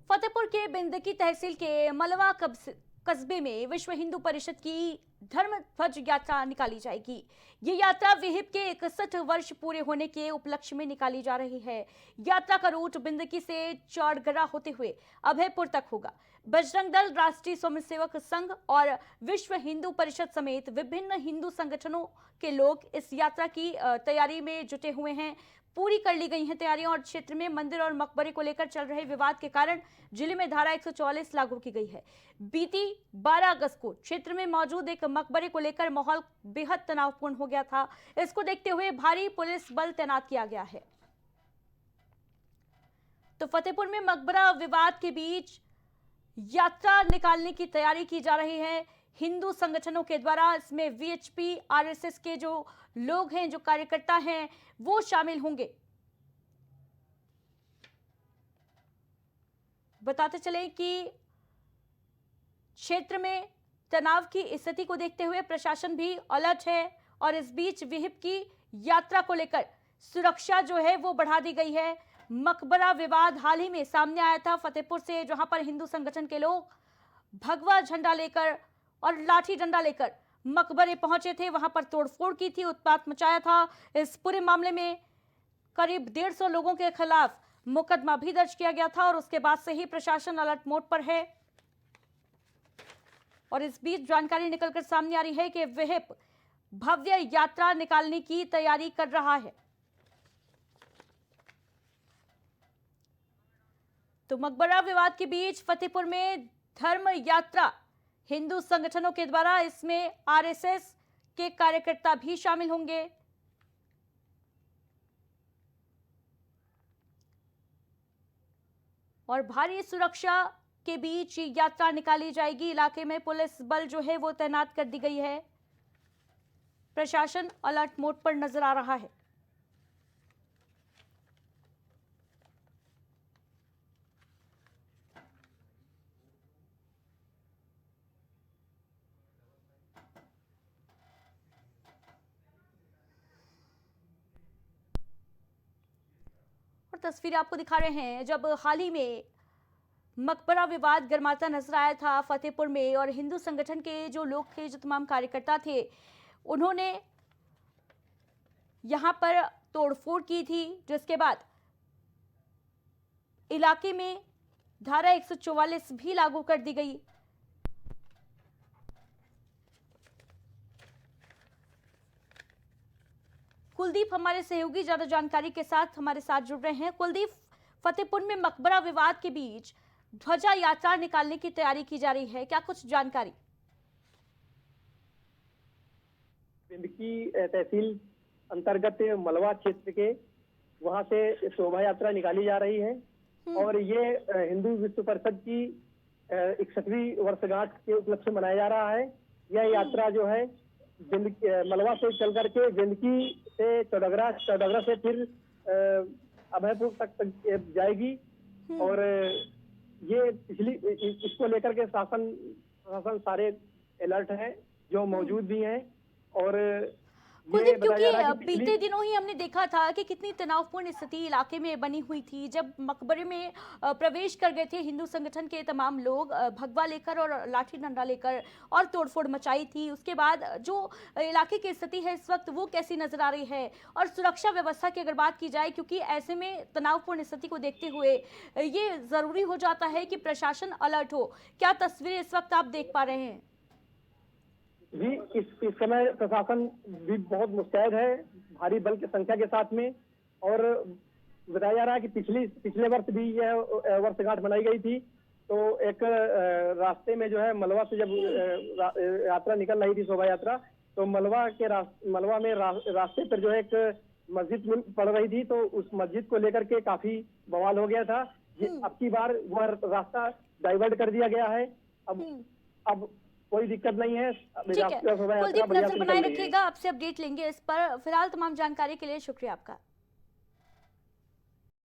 फतेहपुर के बिंदकी तहसील के मलवा कस्बे में विश्व हिंदू परिषद की धर्म ध्वज यात्रा निकाली जाएगी। ये यात्रा विहिप के 61 वर्ष पूरे होने के उपलक्ष्य में निकाली जा रही है। यात्रा का रूट बिंदकी से चौड़गरा होते हुए अभयपुर तक होगा। बजरंग दल, राष्ट्रीय स्वयंसेवक संघ और विश्व हिंदू परिषद समेत विभिन्न हिंदू संगठनों के लोग इस यात्रा की तैयारी में जुटे हुए हैं। पूरी कर ली गई हैं तैयारियां और क्षेत्र में मंदिर और मकबरे को लेकर चल रहे विवाद के कारण जिले में धारा 144 लागू की गई है। बीती 12 अगस्त को क्षेत्र में मौजूद एक मकबरे को लेकर माहौल बेहद तनावपूर्ण हो गया था। इसको देखते हुए भारी पुलिस बल तैनात किया गया है। तो फतेहपुर में मकबरा विवाद के बीच यात्रा निकालने की तैयारी की जा रही है हिंदू संगठनों के द्वारा। इसमें वीएचपी, आरएसएस के जो लोग हैं, जो कार्यकर्ता हैं, वो शामिल होंगे। बताते चले कि क्षेत्र में तनाव की स्थिति को देखते हुए प्रशासन भी अलर्ट है और इस बीच विहिप की यात्रा को लेकर सुरक्षा जो है वो बढ़ा दी गई है। मकबरा विवाद हाल ही में सामने आया था फतेहपुर से, जहां पर हिंदू संगठन के लोग भगवा झंडा लेकर और लाठी डंडा लेकर मकबरे पहुंचे थे, वहां पर तोड़फोड़ की थी, उत्पात मचाया था। इस पूरे मामले में करीब 150 लोगों के खिलाफ मुकदमा भी दर्ज किया गया था और उसके बाद से ही प्रशासन अलर्ट मोड पर है। और इस बीच जानकारी निकलकर सामने आ रही है कि विहिप भव्य यात्रा निकालने की तैयारी कर रहा है। तो मकबरा विवाद के बीच फतेहपुर में धर्म यात्रा हिंदू संगठनों के द्वारा, इसमें आरएसएस के कार्यकर्ता भी शामिल होंगे। और भारी सुरक्षा के बीच यात्रा निकाली जाएगी। इलाके में पुलिस बल जो है वो तैनात कर दी गई है। प्रशासन अलर्ट मोड पर नजर आ रहा है। तस्वीरें आपको दिखा रहे हैं जब हाल ही में मकबरा विवाद गर्माता नजर आया था फतेहपुर में और हिंदू संगठन के जो लोग थे, जो तमाम कार्यकर्ता थे, उन्होंने यहां पर तोड़फोड़ की थी, जिसके बाद इलाके में धारा 144 भी लागू कर दी गई। कुलदीप हमारे सहयोगी ज्यादा जानकारी के साथ हमारे साथ जुड़ रहे हैं। कुलदीप, फतेहपुर में मकबरा विवाद के बीच ध्वजा यात्रा निकालने की तैयारी की जा रही है, क्या कुछ जानकारी? बिंदकी तहसील अंतर्गत मलवा क्षेत्र के वहां से शोभा यात्रा निकाली जा रही है और ये हिंदू विश्व परिषद की 61वीं वर्षगांठ के उपलक्ष्य में मनाया जा रहा है। यह यात्रा जो है मलवा से चल करके बिंदकी से चौड़गरा से फिर अभयपुर तक जाएगी और ये इसको लेकर के शासन सारे अलर्ट हैं, जो मौजूद भी हैं। और कुलदीप, क्योंकि बीते दिनों ही हमने देखा था कि कितनी तनावपूर्ण स्थिति इलाके में बनी हुई थी जब मकबरे में प्रवेश कर गए थे हिंदू संगठन के तमाम लोग भगवा लेकर और लाठी डंडा लेकर और तोड़फोड़ मचाई थी। उसके बाद जो इलाके की स्थिति है इस वक्त वो कैसी नजर आ रही है? और सुरक्षा व्यवस्था की अगर बात की जाए, क्योंकि ऐसे में तनावपूर्ण स्थिति को देखते हुए ये जरूरी हो जाता है कि प्रशासन अलर्ट हो। क्या तस्वीरें इस वक्त आप देख पा रहे हैं? जी, इस समय प्रशासन भी बहुत मुस्तैद है, भारी बल की संख्या के साथ में। और बताया जा रहा है कि पिछले वर्ष भी यह वर्षगांठ मनाई गई थी, तो एक रास्ते में जो है मलवा से जब यात्रा निकल रही थी, शोभा यात्रा, तो मलवा में रास्ते पर जो है एक मस्जिद पड़ रही थी, तो उस मस्जिद को लेकर के काफी बवाल हो गया था। अब की बार वह रास्ता डाइवर्ट कर दिया गया है। अब कोई दिक्कत नहीं है। ठीक है, कुलदीप नजर बनाए रखिएगा, आपसे अपडेट लेंगे इस पर। फिलहाल तमाम जानकारी के लिए शुक्रिया आपका।